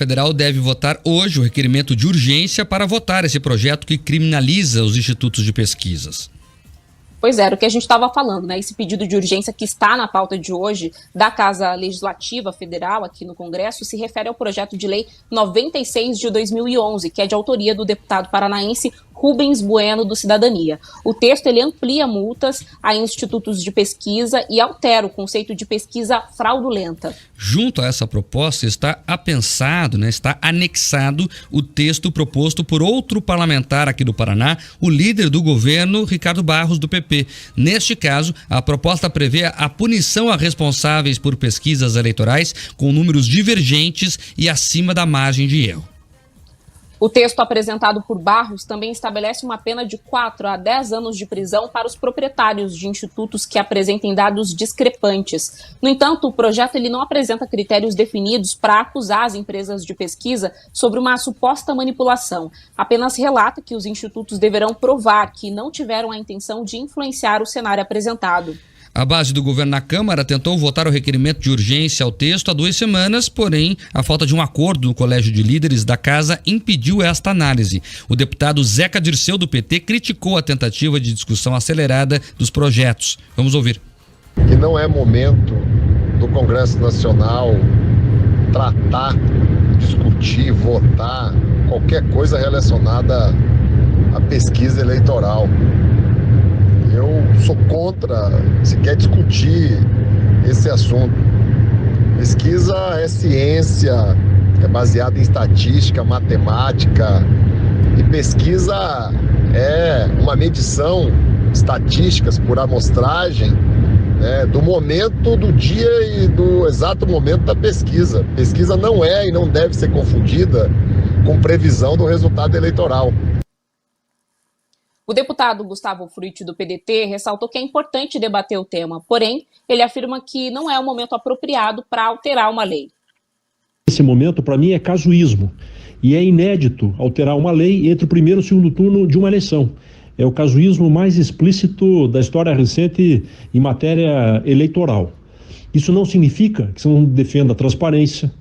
Federal deve votar hoje o requerimento de urgência para votar esse projeto que criminaliza os institutos de pesquisas. Pois é, era o que a gente estava falando, né? Esse pedido de urgência que está na pauta de hoje da Casa Legislativa Federal aqui no Congresso se refere ao projeto de lei 96 de 2011, que é de autoria do deputado paranaense Rubens Bueno, do Cidadania. O texto ele amplia multas a institutos de pesquisa e altera o conceito de pesquisa fraudulenta. Junto a essa proposta está apensado, está anexado o texto proposto por outro parlamentar aqui do Paraná, o líder do governo, Ricardo Barros, do PP. Neste caso, a proposta prevê a punição a responsáveis por pesquisas eleitorais com números divergentes e acima da margem de erro. O texto apresentado por Barros também estabelece uma pena de 4 a 10 anos de prisão para os proprietários de institutos que apresentem dados discrepantes. No entanto, o projeto ele não apresenta critérios definidos para acusar as empresas de pesquisa sobre uma suposta manipulação. Apenas relata que os institutos deverão provar que não tiveram a intenção de influenciar o cenário apresentado. A base do governo na Câmara tentou votar o requerimento de urgência ao texto há 2 semanas, porém, a falta de um acordo no Colégio de Líderes da Casa impediu esta análise. O deputado Zeca Dirceu, do PT, criticou a tentativa de discussão acelerada dos projetos. Vamos ouvir. Que não é momento do Congresso Nacional tratar, discutir, votar qualquer coisa relacionada à pesquisa eleitoral. Eu sou contra, se quer discutir esse assunto. Pesquisa é ciência, é baseada em estatística, matemática, e pesquisa é uma medição, estatísticas por amostragem, do momento do dia e do exato momento da pesquisa. Pesquisa não é e não deve ser confundida com previsão do resultado eleitoral. O deputado Gustavo Frutti, do PDT, ressaltou que é importante debater o tema, porém, ele afirma que não é o momento apropriado para alterar uma lei. Esse momento, para mim, é casuísmo, e é inédito alterar uma lei entre o primeiro e o segundo turno de uma eleição. É o casuísmo mais explícito da história recente em matéria eleitoral. Isso não significa que você não defenda a transparência,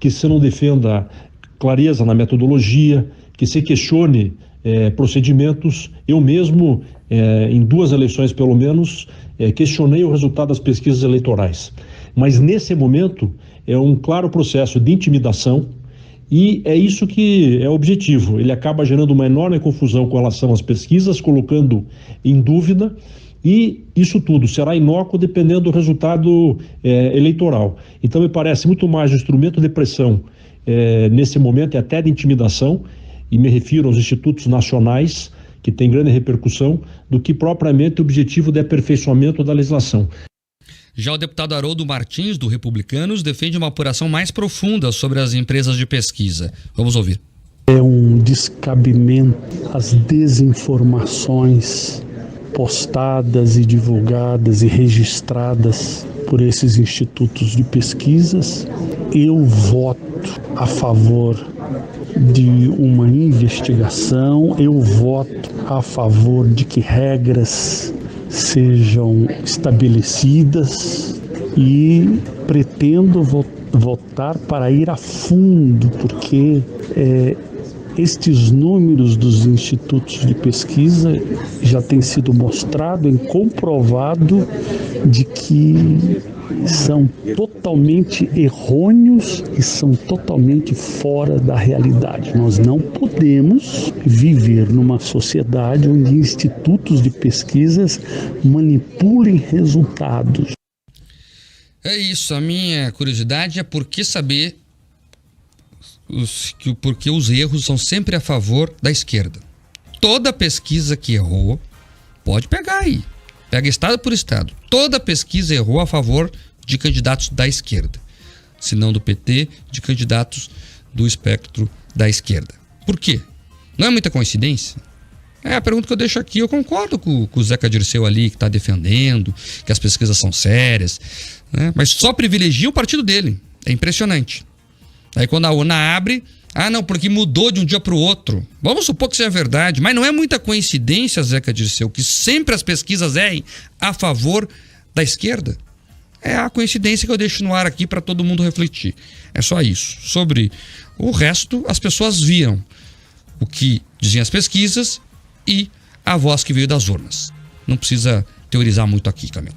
que você não defenda clareza na metodologia, que você questione procedimentos. Eu mesmo, em 2 eleições pelo menos, questionei o resultado das pesquisas eleitorais. Mas nesse momento é um claro processo de intimidação e é isso que é o objetivo. Ele acaba gerando uma enorme confusão com relação às pesquisas, colocando em dúvida, e isso tudo será inócuo dependendo do resultado eleitoral. Então me parece muito mais um instrumento de pressão nesse momento e até de intimidação, e me refiro aos institutos nacionais, que têm grande repercussão, do que propriamente o objetivo de aperfeiçoamento da legislação. Já o deputado Haroldo Martins, do Republicanos, defende uma apuração mais profunda sobre as empresas de pesquisa. Vamos ouvir. É um descabimento às desinformações postadas e divulgadas e registradas por esses institutos de pesquisas. Eu voto a favor de uma investigação, eu voto a favor de que regras sejam estabelecidas e pretendo votar para ir a fundo, porque estes números dos institutos de pesquisa já tem sido mostrado e comprovado de que são totalmente errôneos e são totalmente fora da realidade. Nós não podemos viver numa sociedade onde institutos de pesquisas manipulem resultados. É isso, a minha curiosidade é por que saber porque os erros são sempre a favor da esquerda. Toda pesquisa que errou, pode pegar aí, pega estado por estado, toda pesquisa errou a favor de candidatos da esquerda, se não do PT, de candidatos do espectro da esquerda. Por quê? Não é muita coincidência? É a pergunta que eu deixo aqui. Eu concordo com o Zeca Dirceu ali, que está defendendo, que as pesquisas são sérias, né? Mas só privilegia o partido dele. É impressionante. Aí quando a urna abre, não, porque mudou de um dia para o outro. Vamos supor que seja verdade, mas não é muita coincidência, Zeca Dirceu, que sempre as pesquisas errem a favor da esquerda? é a coincidência que eu deixo no ar aqui para todo mundo refletir. É só isso. Sobre o resto, as pessoas viram o que diziam as pesquisas e a voz que veio das urnas. Não precisa teorizar muito aqui, Camila.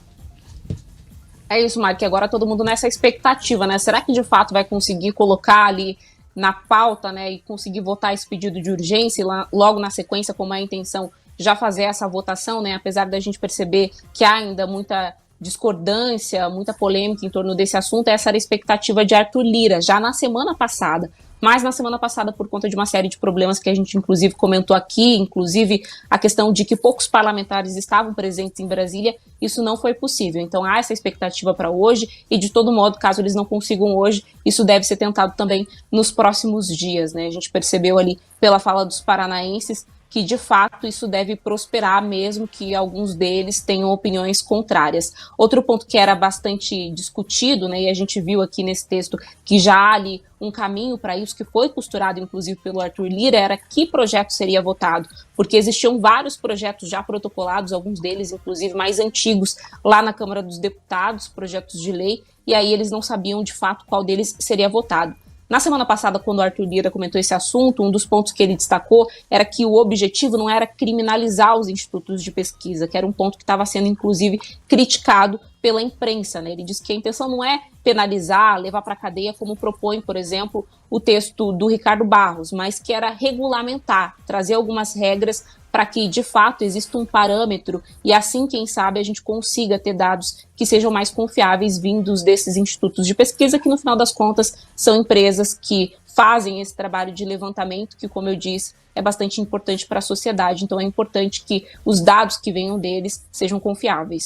É isso, Mark, agora todo mundo nessa expectativa, né? Será que de fato vai conseguir colocar ali na pauta, né, e conseguir votar esse pedido de urgência e logo na sequência, como é a intenção, já fazer essa votação, né? Apesar da gente perceber que há ainda muita discordância, muita polêmica em torno desse assunto, essa era a expectativa de Arthur Lira, já na semana passada. Mas na semana passada, por conta de uma série de problemas que a gente inclusive comentou aqui, inclusive a questão de que poucos parlamentares estavam presentes em Brasília, isso não foi possível. Então há essa expectativa para hoje e, de todo modo, caso eles não consigam hoje, isso deve ser tentado também nos próximos dias, né? A gente percebeu ali pela fala dos paranaenses que, de fato, isso deve prosperar, mesmo que alguns deles tenham opiniões contrárias. Outro ponto que era bastante discutido, né, e a gente viu aqui nesse texto que já há ali um caminho para isso, que foi costurado, inclusive, pelo Arthur Lira, era que projeto seria votado, porque existiam vários projetos já protocolados, alguns deles, inclusive, mais antigos, lá na Câmara dos Deputados, projetos de lei, e aí eles não sabiam, de fato, qual deles seria votado. Na semana passada, quando o Arthur Lira comentou esse assunto, um dos pontos que ele destacou era que o objetivo não era criminalizar os institutos de pesquisa, que era um ponto que estava sendo, inclusive, criticado pela imprensa, né? Ele disse que a intenção não é penalizar, levar para a cadeia, como propõe, por exemplo, o texto do Ricardo Barros, mas que era regulamentar, trazer algumas regras para que, de fato, exista um parâmetro e assim, quem sabe, a gente consiga ter dados que sejam mais confiáveis vindos desses institutos de pesquisa, que, no final das contas, são empresas que fazem esse trabalho de levantamento, que, como eu disse, é bastante importante para a sociedade. Então, é importante que os dados que venham deles sejam confiáveis.